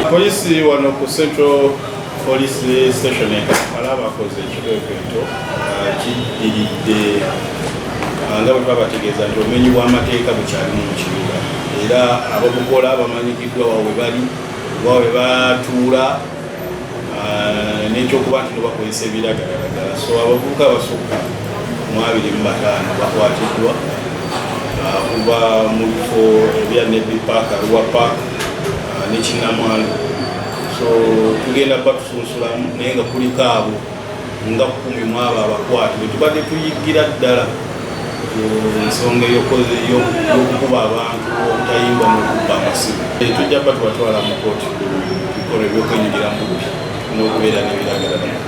Polisi wano ku Central Police Station alaba koze ekiteekeeto kiddiridde nga bwe babategeeza nti obumenyi bw'amateeka bukyali mu kibuga era ababukola bamanyikiddwa wawe bali wawe batuula n'ekyokuba nti bakozesa ebiragalalagala so abavubuka abasukka mu 25 bakwatiddwa kuva mu bifo ebya Nedby Park, Arua Park n'Ekinnamwandu. So tugenda batusunsulamu naye nga kuliko abo nga 10 mu abo abakwate bwe tubadde tuyigira ddala ensonga y'okukuba abantu obutayimba n'okubba amasimu. Tujja batubatwala mu kooti bikola ebyokwenyigira mu bubbi n'okubeera n'ebiragalalagala.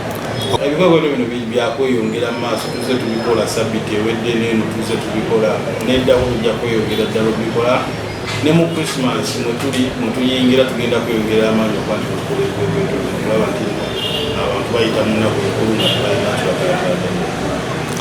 Ebikolwa bino byakweyongera mu maaso tuze tubikola sabbiiti ewedde n'eno tuze tubikola n'eddawo tujja kweyongera ddala okubikola ne mu Christmas mutuyingira tugenda kweyongera amaanyi okuba nti tukola ebintu tulaba nti abantu bayita mu nnaku enkulu nga tubalina kibakalagala.